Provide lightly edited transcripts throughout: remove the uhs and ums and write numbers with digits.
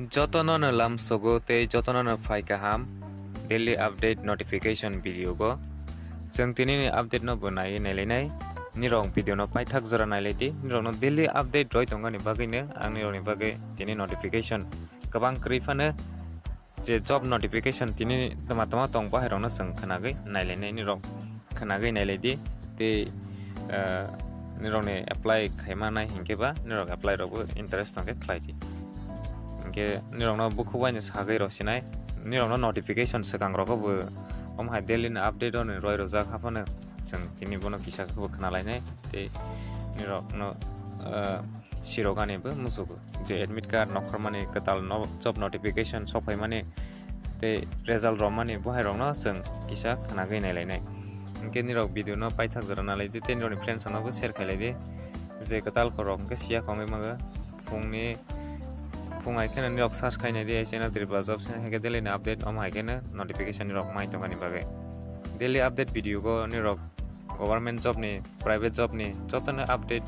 jotonw no lamsogo tei jotonw no phai kaham daily update notification video go जों दिनैनि update no बनाय नायलायनाय nirok video no paithak jora nailadi nirok no daily update roi tongani bagaiनो आं nirok ni bagai tini notification गोबां krifano je job notification tini tama tong bahairok no जों khanagai nailaiनाय nirok khanagai nailadi tei nirok ni apply khaimanai hinkeba nirok apply rok interest tongke khlaidi ke nirok no bukhubani sagai rosinai nirok no notification sakang rokobo omhai daily na update on roi rojak haphano जों tini bono kisa ko khnalainai tei nirok no siroganebo musugo je admit card nongkhor Kwtal job notification sophaimani tei result romani bohairok no जों kisa khanagai nailaiनाय ke nirok video no paithak jora nalaidi tei nirok ni friends no share khailadi je Kwtal korok ke sia kongai maga fungai kena nirok search khainai di channel Tripura govt hake daily na update omhai kena notification nirok mai tongani bagai daily update video go nirok government job ni private job ni jotonw update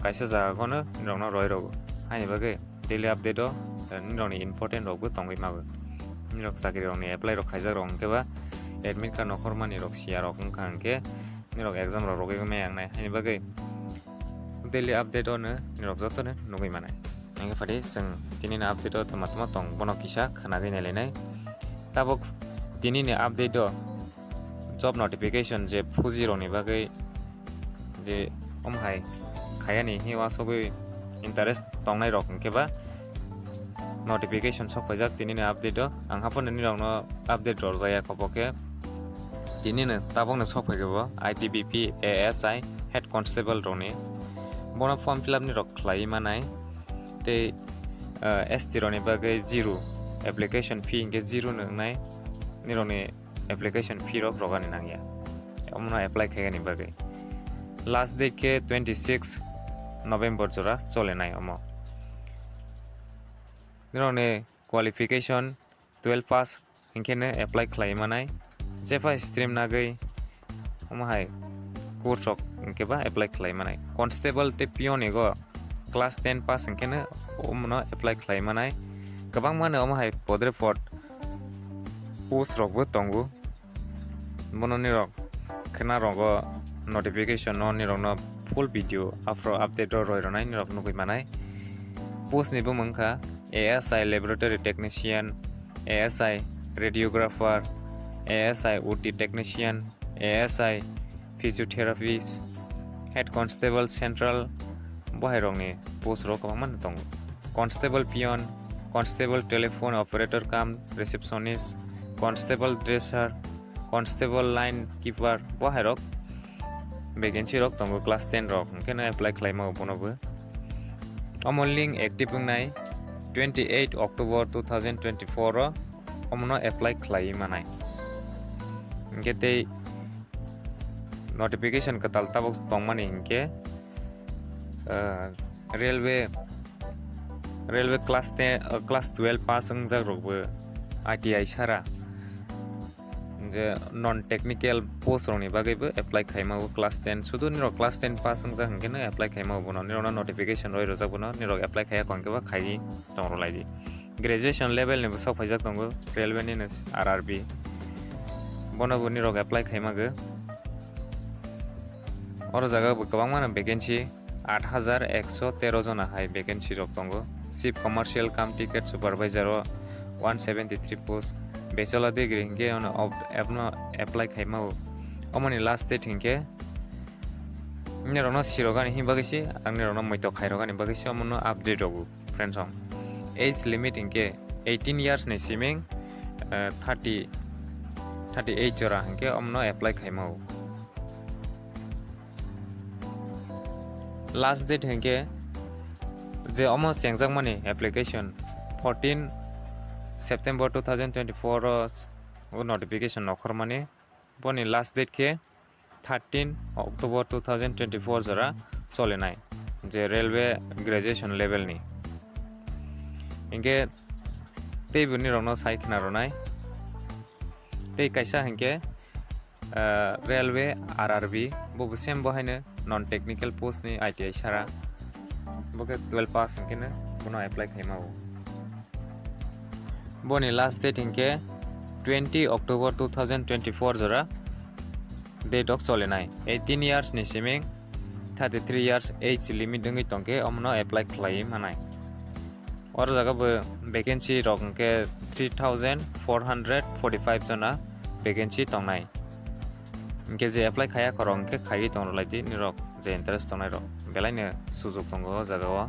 kaisa jaga kono nirok no roi rogo haini bagai daily update o nirok ni important rok bo tongoi mago nirok chakri rok ni apply rok khaijak rok keba admit card nongkhor rok sia rok wngkha hingke nirok exam rok rogoi mai angnai haini bagai daily update o nirok jotonw nugui manai angke phari जों dinini update o tama tong bono kisa khanagai nailaiनाय tabok dinini update o job notification je phuji rok ni bagai je omhai khayani hiwa sogoi interest tongnai rok hingkeba notification sokhaijak dinini update o ang hapono nirok no update rojaya kopoke dinini tabok no sokhaigebo ITBP ASI head constable rok ni bono form fill up ni rok khlai manai tei ST rok ni bagai zero application fee hingke zero nungnai nirok ni application fee rok rogani nangya omono apply khaigani bagai last date ke 26 November jora cholenai omo nirok ni qualification 12 pass hingke apply khlai manai jephro stream nagai omhai course rok hingkeba apply khlai manai constable te peon ni go class 10 pass hingke omono apply khlai manai kwbangma omhai podre pod post rok bo tongo bono nirok khena rogo notification no nirok no full video phro update roi ronai nirok nugui manai post ni bo mangkha ASI laboratory technician ASI radiographer ASI OT technician ASI physiotherapist head constable central bohairok ni post rok kwbangma tongo constable peon constable telephone operator cum receptionist constable dresser constable line keeper bohairok vacancy rok tongo class 10 rok hingke apply khlaima bonobo omo link active ngai 28 October 2024 ro omono apply khlai manai hingke tei notification Kwtal tabok tongmani hingke railway class 12 pass ungjak rokbo ITI sara je non technical post rok ni bagai bo apply khaimao class 10 sudu nirok class 10 pass ungjak hingke apply khaimao bono nirok no notification roi rojak bono nirok apply khaya konkeba khai tongo laidi graduation level ni bo sokhaijak tongo railway ni RRB bono bo nirok apply khaimago oro jaga bo kwbangma vacancy 8113 jona hai vacancy rok tongo chief commercial cum ticket supervisor 173 post bachelor degree hingke apply khaimao omoni last date hingke nirok no sirogani himbagai ang nirok no moito khairogani bagai omono update rogo friends on age limit hingke 18 years ni siming 38 jora hingke omono apply khaimao last date hingke je omo chengjak mani application 14 September 2024 ro notification nongkhor mani boni last date ke 13 October 2024 jora cholenai je railway graduation level ni hingke tei bo nirok no sai khena ronai tei kaisa hingke railway RRB bo same bohaino non technical post ni ITI sara boke 12 pass hingke bono apply khaimao boni last date hinke 20 October 2024 jora date ok cholenai 18 years ni siming 33 years age limit dungui tongke omno apply khlai manai or jaga bo vacancy rok hinke 3445 jona vacancy tongnai hinke je apply khaya korong ke khai tonglai nirok je interest tongnai rok belai ne sujok tongo jaga o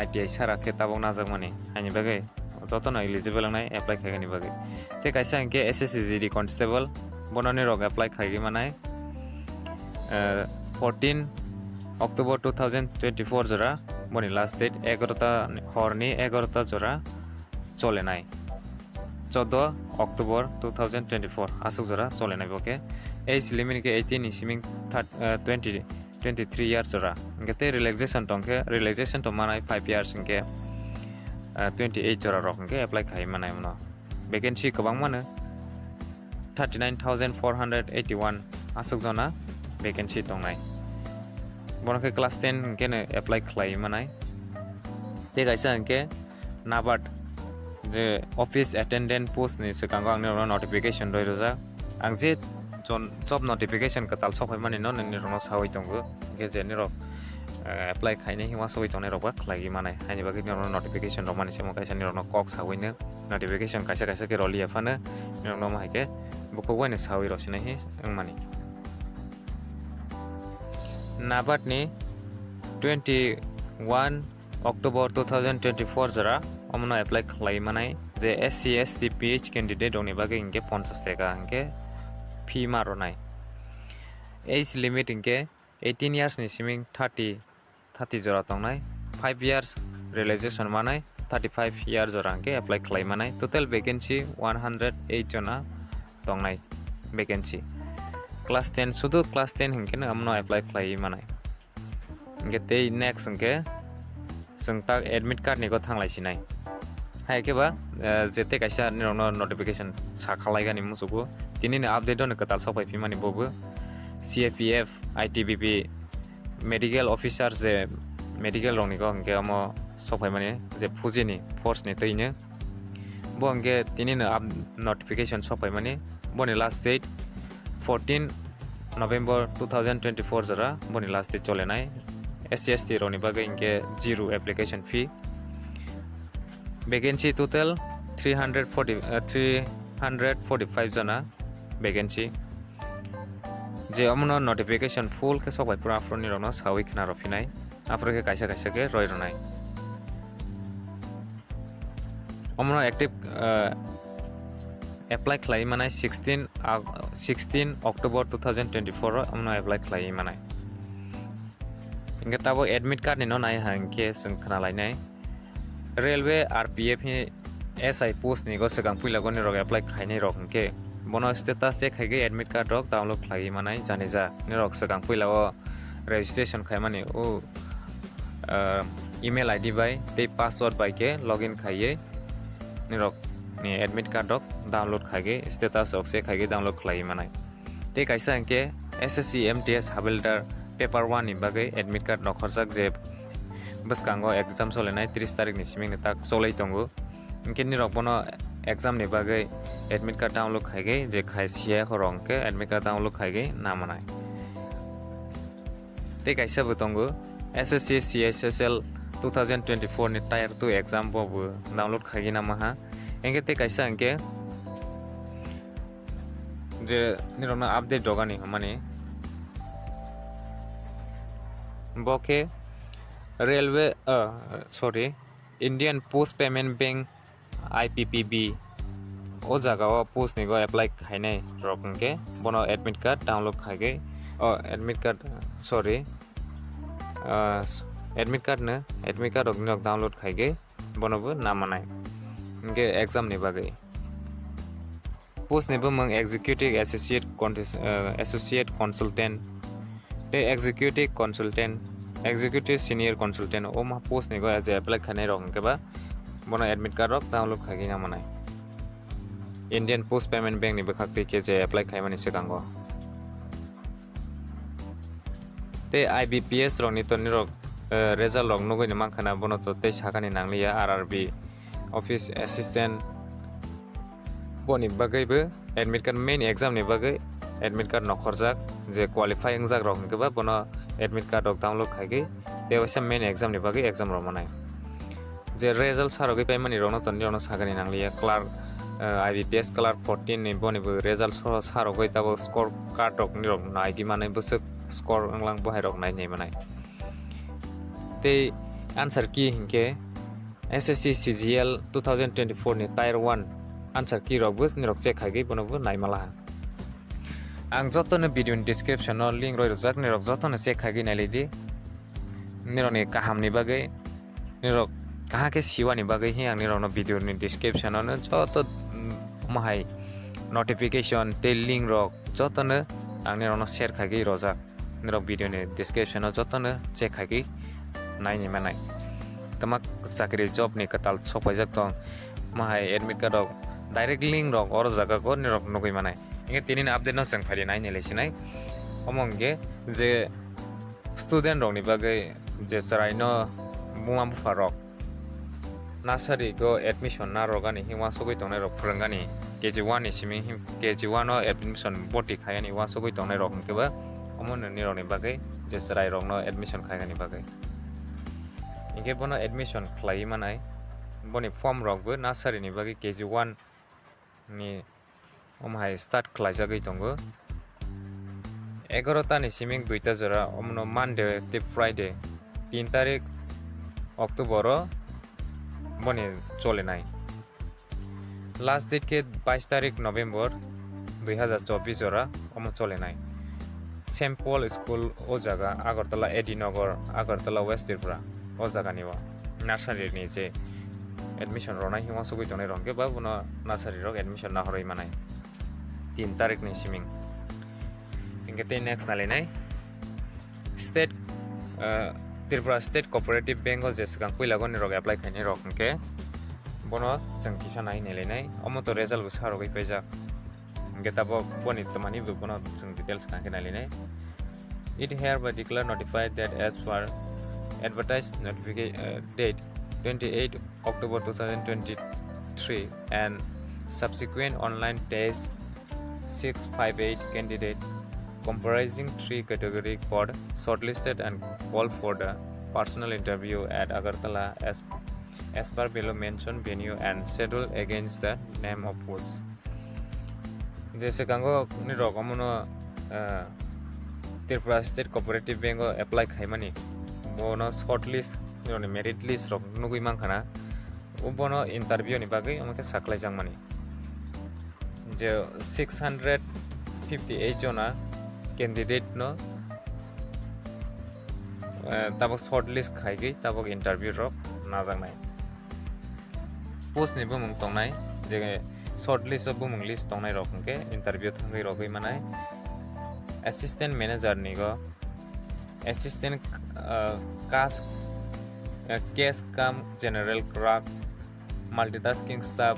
ITI sara ke tabok najak mani ani bagai jotonw eligible nai apply khaigani bagai te kaisa hinke SSCGD constable bonani rok apply khaigi manai 14 October 2024 jora boni last date 11ta horni 11ta jora cholenai 14 October 2024 asuk jora cholenai boke age limit ke 18 ni siming 23 years jora ngate relaxation tongke relaxation to manai 5 years ngke 28 jora rok ngke apply khai manai mono vacancy kwbangma no 39,481 asuk jona vacancy tongnai bonke class 10 ngke ne apply khlai manai te kaisa ngke nabat je office attendant post ni sekango angni notification doi roja angje job notification katal sokhai mani no ni rono sawai tongo ge je ni rok apply khaine hiwa sawai tongnai rok ba khlai manai ani bagi ni rono notification ro mani semo kaisa ni rono kok sawai ne notification kaisa kaisa ke roli afana ni rono ma ke buko wani sawai ro sinai hi mani nabat ni 21 October 2024 jara omno apply khlai manai je SC ST PH candidate oni bage inge 50 taka inge fee maro nai age limit inge 18 years ni siming 30 jora tongnai 5 years realization manai 35 years jora inge apply khlai manai total vacancy 108 jona tongnai vacancy class 10 sudu class 10 hinke na amno apply khlai manai inge tei next inge sengtak admit card ni ko thanglai sinai hai ke ba jete kaisa ni rono notification sakhalai gani musugo tini ne update on katal sopai pimani bobu CFPF ITBP medical officer je medical roni ko hangke amo sopai mani je fujini force ni toine bo hangke tini ne notification sopai mani boni last date 14 November 2024 jara boni last date cholenai SCST roni bagai inke zero application fee vacancy total 345 jona vacancy je amno notification full ke sobai pura afroni rono sawi khna rofinai afro ke kaisa kaisa ke roi ronai amno active apply khlai manai 16 October 2024 amno apply khlai manai inge tabo admit card ni no nai hangke sing khna lainai railway RPF hi SI post ni go sekang puila go ni rok apply khainai rok hangke bono status check haige admit card rok download khlai manai janeja ni rok sekang puila o registration khai mani o email ID by te password by ke login khaiye ni rok ni admit card rok download khaige status ok se khaige download khlai manai te kaisa hangke SSC MTS habeldar paper 1 ni bagai admit card nongkhor je baskango exam solenai 30 tarik ni siming tak solai tongo inke ni rok bono exam ni bagai admit card download khaige je khaisia khorong ke admit card download khaige namanai te kaisa bo tongo SSC CSSL 2024 ni tier 2 exam bo download khaige namaha inke te kaisa inke je ni rona update dogani mani boke railway Indian Post Payment Bank IPPB o jaga o post ni go apply khainai roknke bono admit card download khaige admit card admit card rok download khaige bono bo namanai nge exam ni bagai post ni bo mang executive associate consultant te executive senior consultant o ma post ni go as apply khanai rok ke ba bono admit card rok download khagi na manai Indian Post Payment Bank ni bakhakti ke je apply khai mani sekango te IBPS rok ni to ni rok result rok nugui ni mankhana bono to te sakani nanglia RRB office assistant boni bagaibo admit card main exam ni bagai admit card nongkhorjak je qualifying jak rok hingkhe ba bono admit card rok download khaigei tebasa main exam ni bagai exam rok manai je result sarogei paimani rokno toni rokno sagani nanglia clerk IBPS clerk 14 ni boni bo result sarogei tabo score card rok ni rok naigi manai busuk score anglang bohai rok nai nei manai tei answer key hingkhe SSC CGL 2024 ni tier 1 answer key rok bus ni rok check khaigei bono bo naimala ang jotono video ni description no link roi rojak ni rok jotono check khaigei nailidi ni rok ni kaham ni bagai ni rok kaha ke siwa ni bagai hi ang ni rok no video ni description no joto mahai notification te link rok jotono ang ni rok no share khaigei rojak ni rok video ni description no jotono check khaigei nai ni manai tamak chakri job ni Kwtal sopaijak tong mahai admit card rok direct link rok or jaga ko ni rok nugui manai inge tinin update no sang phari nai nelesinai omongge je student rok ni bagai je sarai no buma bufa rok nursery go admission na rogani hiwa sogoi tongnai rok phrangani KG1 ni simi KG1 no admission boti khayani wa sogoi tongnai rok hingkeba omon ni rok ni bagai je sarai rok no admission khaigani bagai inge bono admission khlai manai boni form rok bo nursery ni bagai KG1 ni omhai start khlaijagoi tongo 11 ta ni siming 2 ta jora omno Monday te Friday 3 tarik October boni chole nai last date ke 22 tarik November 2024 jora omo chole nai St Paul school o jaga Agartala Edinogor Agartala West Tripura o jaga ni nursery ni je admission ronai hiwa sugoi tonai rongke ba bono nursery rok admission na horoi manai 3 tarik ni siming ingete next nalinai state Tripura state co-operative bank je sakang koilago ni rok apply khaini rok hingke bono jeng kisa nai nelenai omo to result bo sarogoi paijak hingke tabo boni tomani bo bono jeng details kangke nalinai it hereby declare notified that as per advertised notification date 28 October 2023 and subsequent online test 658 candidate comprising 3 category code shortlisted and called for the personal interview at Agartala as per below mentioned venue and schedule against the name of post. Jese kango ni rokomono Tripura State Co-operative Bank apply khaimani bono shortlist ni merit list rok nugui mangkhana bono interview ni bagai amake saklai jangmani je 658 jona candidate no tabok shortlist khaigei tabok interview rok najangnai post ni bumung tongnai je shortlist of bumung list tongnai rok hingke interview thangai rogoi manai assistant manager ni go assistant case cum general clerk multitasking staff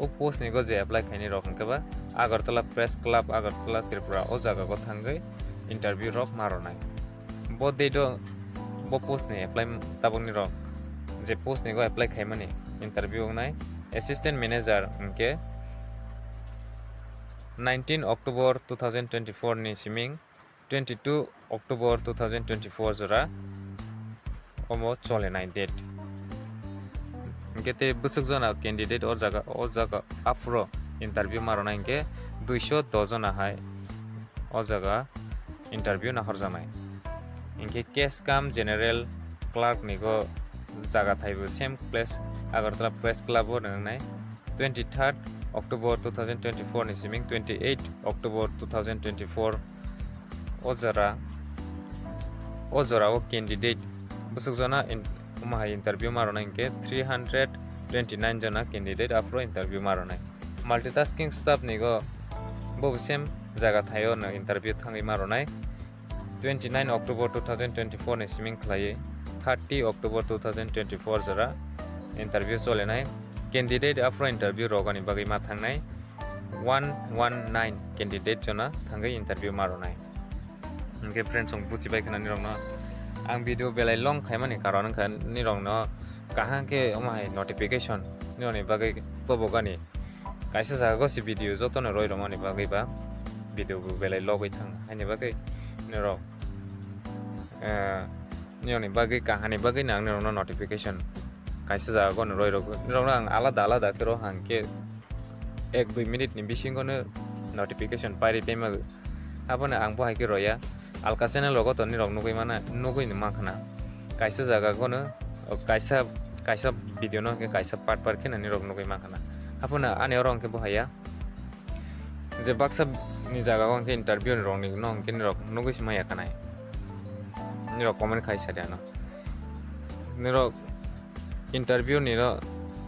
o post ni go je apply khaini rok hingke ba Agartala Press Club Agartala Tripura o jaga ko thangai interview rok maronai bo dedo bo post ni apply taboni rok je post ni go apply khaimani interview nai assistant manager hingke 19 October 2024 ni siming 22 October 2024 jora omo chole nai date hingke busuk jona candidate o jaga phro interview marona hingke 210 jona hai o jaga interview na horjanai hingke case cum general clerk ni go jaga thaibo same place Agartala Press Club o nangnai 23rd October 2024 ni siming 28 October 2024 o jora o candidate busuk jona umahai interview marona hingke 329 jona candidate afro interview marona multitasking staff ni go bo same jaga thayo no interview thangai maronai 29 October 2024 ni siming khlai 30 October 2024 jora interview solenai candidate afro interview rogani bagai ma thangnai 119 candidate jona thangai interview maronai hingke friends song buchibai khana ni rokno ang video belai long khaimani karon khan ni rokno kaha ke omahai notification ni oni bagai tobogani kaisa jaga si video jotonw roi romani bagwi ba video bu belai logoi thang haini bagwi nirok nirokni bagwi kahani bagwi nang nirokno notification kaisa jaga no roi rok nirokno ang alada kero hangke 1-2 minute ni bisingono notification pairi tema apone ang bo haike roya alka channel logo to nirok nugui ni makhana kaisa jaga kono kaisa video no ke kaisa part khena nirok nugui makhana apone ane orong ke bohaya je baksa ni jaga ko ke interview ni rong ni no ke nirok nugui simaya kanai nirok comment kaisa dia no nirok interview ni no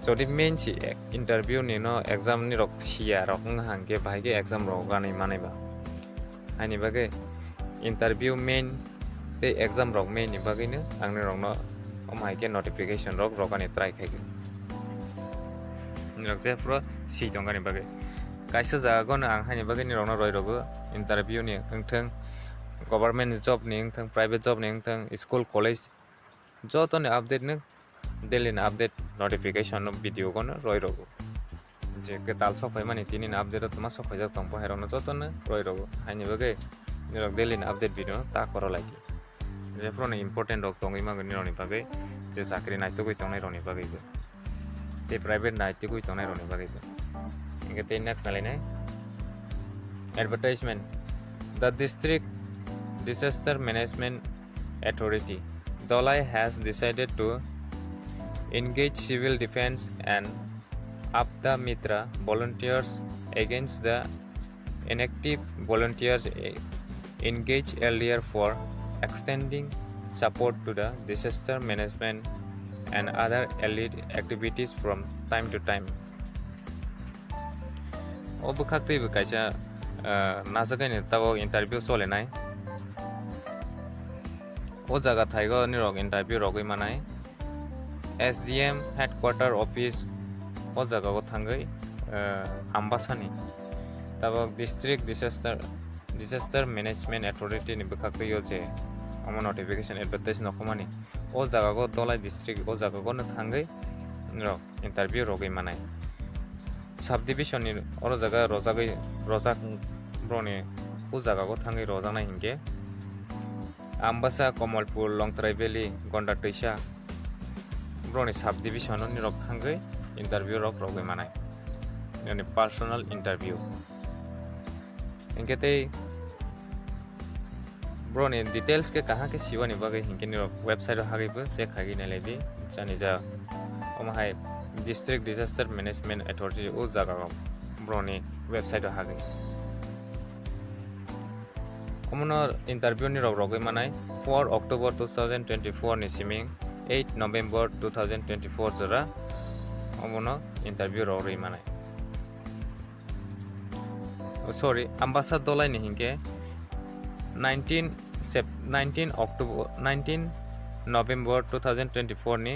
jodi main si interview ni no exam ni rok sia rok hangke bahage exam rok ganai manai ba ani bage interview main te exam rok main ni bage ne angni rok no omhaike notification rok ani try khaige ni rok jephro si tongani bage kaisa jaga no ang hani bage ni rok no roi rogo interview ni thang government job ni thang private job ni thang school college joto ni update ne daily na update notification no video kono roi rogo je Kwtal sopai mani tini na update tuma sopai jak tongpo herong no joto na roi rogo hani bage nirok daily na update video ta koro lagi jephro na important rok tongui ma ni roni bage je chakri nai tugui tongnai roni bage te private nai tugui tongnai roni bage ingate next nalai nai advertisement the district disaster management authority Belai has decided to engage civil defense and hapha mitra volunteers against the inactive volunteers engaged earlier for extending support to the disaster management and other allied activities from time to time. Obukakti kaisa najagai ni tabo interview solenai o jaga thaigo nirok interview rogui manai SDM headquarter office o jaga go thangai ambasani tabo district disaster management authority ni bukakti yo je omo notification advertise nokhomani o jaga go Belai district o jaga go no thangai nirok interview rogui manai subdivision ni oro jaga rojaknai o jaga go thangai rojaknai hingke ambasa Komolpur Longtrai Valley Gonda Tuisa broni subdivision ni rok thangai interview rok rogui manai yani personal interview ingete broni details ke kaha ke siwani bagai hingke ni rok website hagi bo check hagi nalai di jani ja omhai district disaster management authority o jaga broni website hagi omono interview ni rok rogui manai 4 October 2024 ni siming 8 November 2024 jara omono interview rogui manai sorry ambassador Belai ni hingke 19 November 2024 ni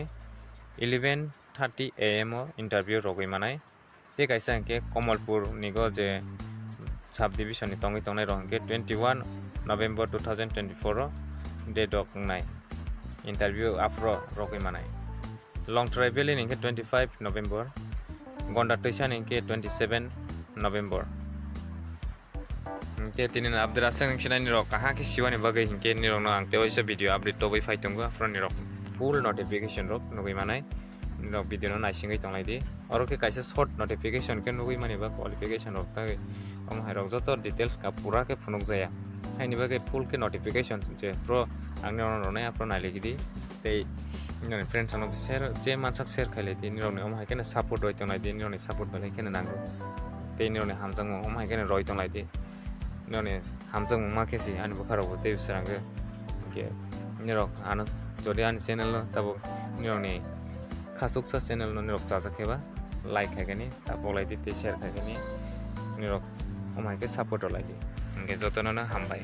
11:30 AM interview rogui manai te kaisa hingke Komolpur ni go je subdivision ni tongnai rong hingke 21 November 2024 date roknai interview phro rogui manai Longtrai Valley ni 25 November Gonda Tuisa ni 27 November ke tinin update asang sinai ni rok kaha ke siwani bagai hingke ni rok no ang teo isa video update tobai phai tongo phro ni rok full notification rok nugui manai ni rok video no naisingai tonglai di oro ke kaisa short notification ke nugui mani ba qualification rok tai om hai rok joto details ka pura ke phunuk jaya haini bagai full ke notification je phro angni ono nai phro nai legi di tei ni friends ano share je mansak share khaile di ni rok ni om hai ke support roi tonglai di ni rok ni support balai ke nango tei ni rok ni hamjang om hai ke roi tonglai di noni hamjang ma kesi ani bukharo bo te bisrange ke nirok ano jodi ani channel no tabo nironi khasuksa channel no nirok chaja kheba like khagani tapo lai te share khagani nirok omai ke support lai di nge jotono na hambai